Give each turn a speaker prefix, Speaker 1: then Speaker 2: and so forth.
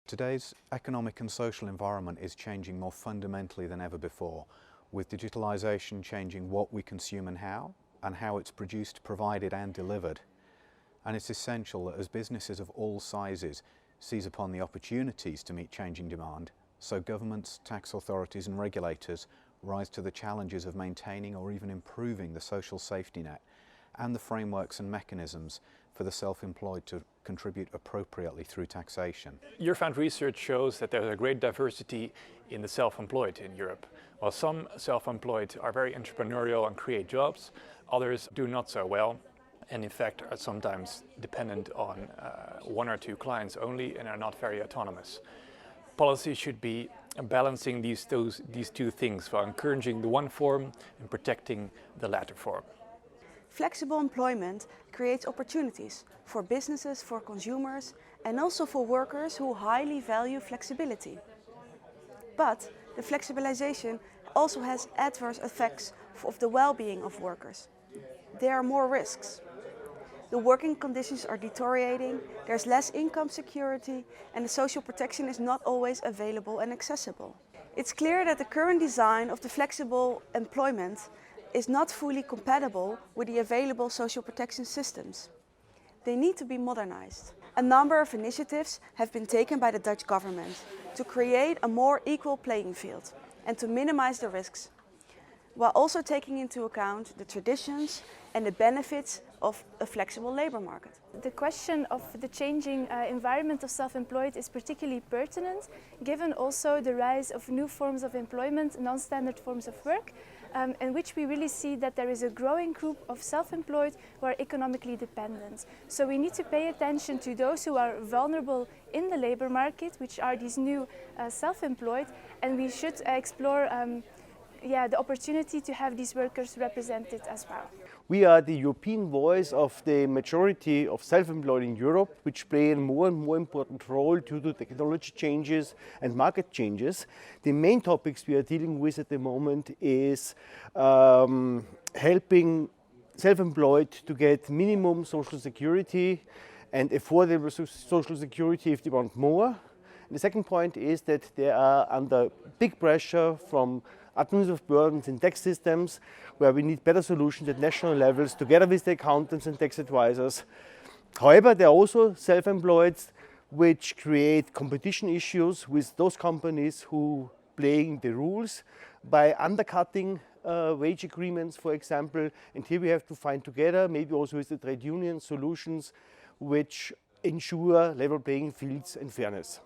Speaker 1: Today's economic and social environment is changing more fundamentally than ever before, with digitalisation changing what we consume and how it's produced, provided and delivered. And it's essential that as businesses of all sizes seize upon the opportunities to meet changing demand, so governments, tax authorities and regulators rise to the challenges of maintaining or even improving the social safety net and the frameworks and mechanisms for the self-employed to contribute appropriately through taxation.
Speaker 2: Eurofound research shows that there's a great diversity in the self-employed in Europe. While some self-employed are very entrepreneurial and create jobs, others do not so well, and in fact are sometimes dependent on one or two clients only and are not very autonomous. Policy should be balancing these two things while encouraging the one form and protecting the latter form.
Speaker 3: Flexible employment creates opportunities for businesses, for consumers, and also for workers who highly value flexibility. But the flexibilization also has adverse effects of the well-being of workers. There are more risks. The working conditions are deteriorating, there's less income security, and the social protection is not always available and accessible. It's clear that the current design of the flexible employment is not fully compatible with the available social protection systems. They need to be modernized. A number of initiatives have been taken by the Dutch government to create a more equal playing field and to minimize the risks, while also taking into account the traditions and the benefits of a flexible labor market.
Speaker 4: The question of the changing environment of self-employed is particularly pertinent, given also the rise of new forms of employment, non-standard forms of work, in which we really see that there is a growing group of self-employed who are economically dependent. So we need to pay attention to those who are vulnerable in the labor market, which are these new self-employed, and we should explore the opportunity to have these workers represented as well.
Speaker 5: We are the European voice of the majority of self-employed in Europe, which play a more and more important role due to technology changes and market changes. The main topics we are dealing with at the moment is helping self-employed to get minimum social security and affordable social security if they want more. And the second point is that they are under big pressure from administrative burdens in tax systems, where we need better solutions at national levels together with the accountants and tax advisors. However, there are also self-employed which create competition issues with those companies who playing the rules by undercutting wage agreements, for example. And here we have to find together, maybe also with the trade union, solutions which ensure level playing fields and fairness.